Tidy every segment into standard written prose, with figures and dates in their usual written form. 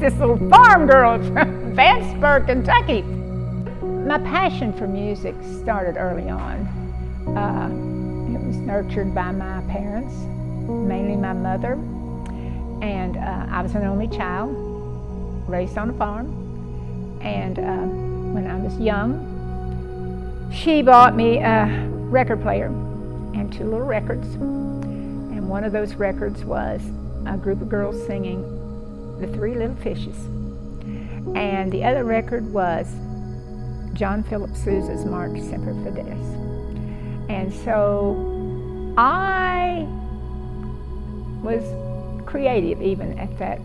this little farm girl from Vanceburg, Kentucky. My passion for music started early on. It was nurtured by my parents, mainly my mother. And I was an only child, raised on a farm. And when I was young, she bought me a record player and 2 little records. And one of those records was a group of girls singing The 3 Little Fishes. And the other record was John Philip Sousa's March Semper Fidelis. And so I was creative even at that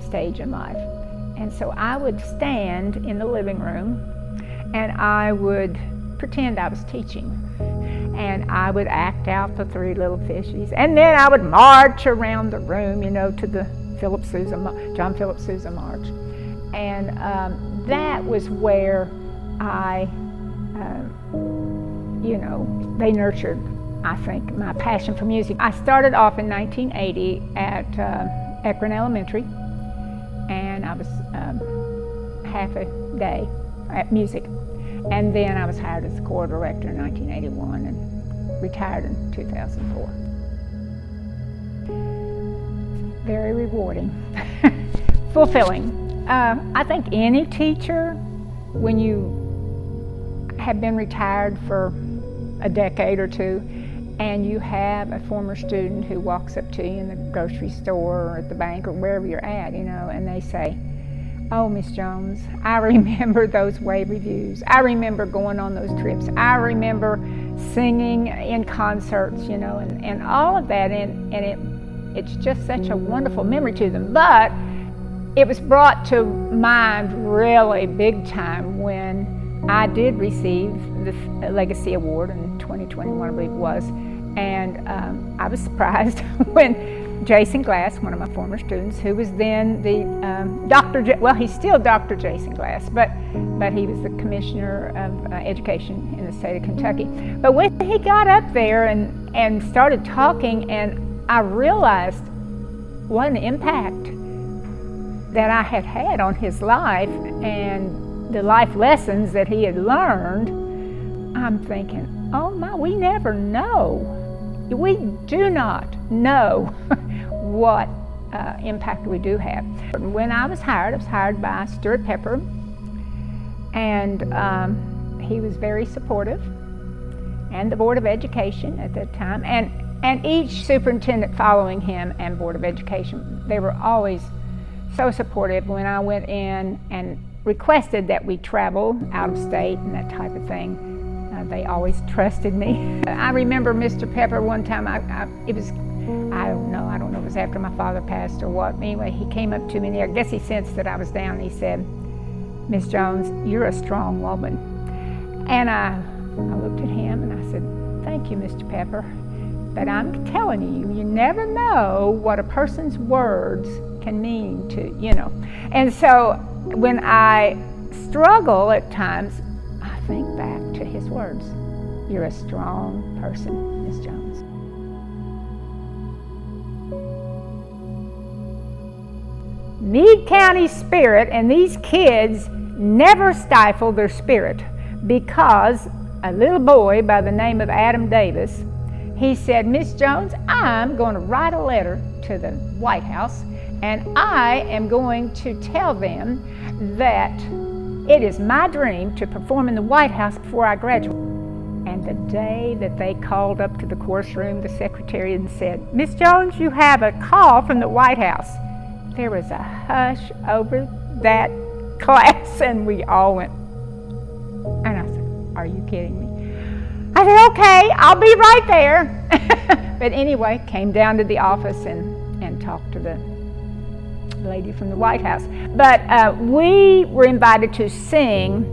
stage in life. And so I would stand in the living room and I would pretend I was teaching. And I would act out the 3 little fishes. And then I would march around the room, you know, to the John Philip Sousa March. And that was where they nurtured, I think, my passion for music. I started off in 1980 at Akron Elementary, and I was half a day at music. And then I was hired as the choral director in 1981 and retired in 2004. Very rewarding, fulfilling. I think any teacher, when you have been retired for a decade or 2, and you have a former student who walks up to you in the grocery store or at the bank or wherever you're at, you know, and they say, "Oh, Miss Jones, I remember those wave reviews. I remember going on those trips. I remember singing in concerts," you know, and all of that, and it's just such a wonderful memory to them. But it was brought to mind really big time when I did receive the Legacy Award in 2021, I believe it was, and I was surprised when Jason Glass, one of my former students, who was then the he's still Dr. Jason Glass, but he was the Commissioner of Education in the state of Kentucky. But when he got up there and started talking, and I realized what an impact that I had had on his life and the life lessons that he had learned, I'm thinking, oh my, we never know. We do not know what impact we do have. When I was hired by Stuart Pepper, and he was very supportive, and the Board of Education at that time, and each superintendent following him and Board of Education, they were always so supportive. When I went in and requested that we travel out of state and that type of thing, they always trusted me. I remember Mr. Pepper one time, I don't know if it was after my father passed or what. Anyway, he came up to me and I guess he sensed that I was down, and he said, "Miss Jones, you're a strong woman." And I looked at him and I said, "Thank you, Mr. Pepper, but I'm telling you, you never know what a person's words can mean to, you know." And so when I struggle at times, I think back to his words. You're a strong person, Miss Jones. Meade County spirit, and these kids never stifle their spirit, because a little boy by the name of Adam Davis, he said, "Miss Jones, I'm going to write a letter to the White House, and I am going to tell them that it is my dream to perform in the White House before I graduate." And the day that they called up to the course room, the secretary, and said, "Miss Jones, you have a call from the White House," there was a hush over that class, and we all went, and I said, "Are you kidding me?" I said, "Okay, I'll be right there." But anyway, came down to the office and talked to the lady from the White House. But we were invited to sing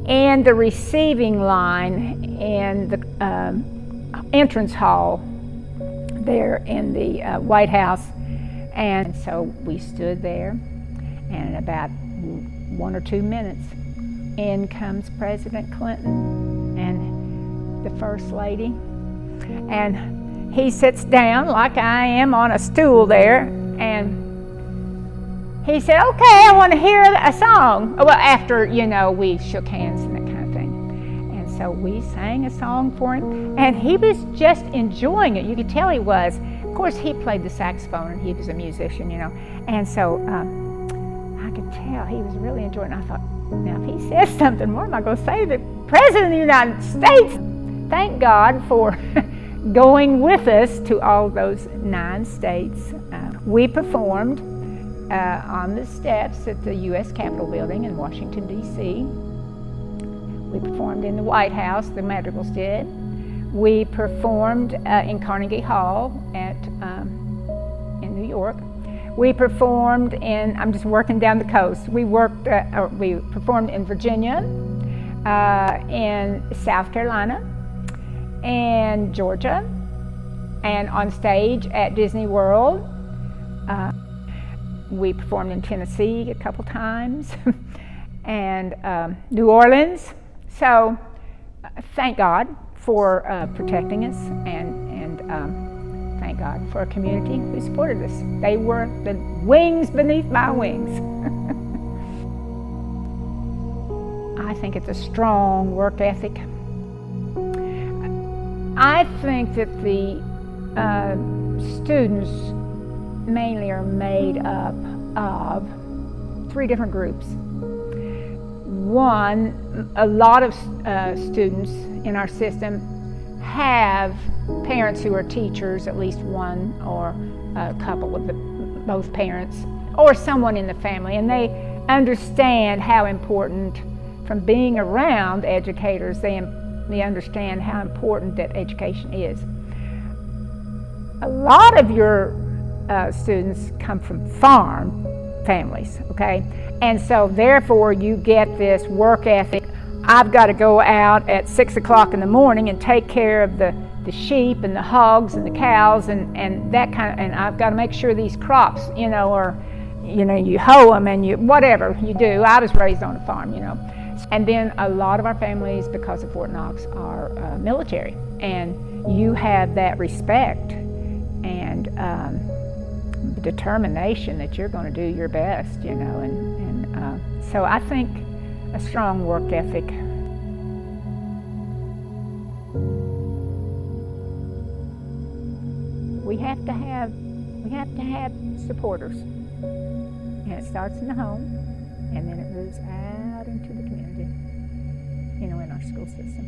in the receiving line in the entrance hall there in the White House. And so we stood there, and in about 1 or 2 minutes, in comes President Clinton and the First Lady. And he sits down like I am on a stool there, and he said, okay, I want to hear a song. Well, after, we shook hands and that kind of thing. And so we sang a song for him, and he was just enjoying it. You could tell he was. Of course, he played the saxophone, and he was a musician, And so I could tell he was really enjoying it. I thought, now if he says something, what am I going to say? The President of the United States. Thank God for going with us to all those 9 states. We performed on the steps at the U.S. Capitol building in Washington, D.C. We performed in the White House, the Madrigals did. We performed in Carnegie Hall in New York. We performed I'm just working down the coast. We performed in Virginia, in South Carolina, and Georgia, and on stage at Disney World. We performed in Tennessee a couple times, and New Orleans. So thank God for protecting us, and thank God for a community who supported us. They were the wings beneath my wings. I think it's a strong work ethic. I think that the students mainly are made up of 3 different groups. One, a lot of students in our system have parents who are teachers, at least one or a couple of both parents, or someone in the family, and they understand how important, from being around educators, they understand how important that education is. A lot of your students come from farm families, okay? And so therefore you get this work ethic. I've got to go out at 6 o'clock in the morning and take care of the sheep and the hogs and the cows and that kind of, and I've got to make sure these crops, are, you hoe them and you, whatever you do. I was raised on a farm, And then a lot of our families, because of Fort Knox, are military, and you have that respect and determination that you're going to do your best, and so I think a strong work ethic. We have to have supporters, and it starts in the home, and then it moves out into the community, in our school system.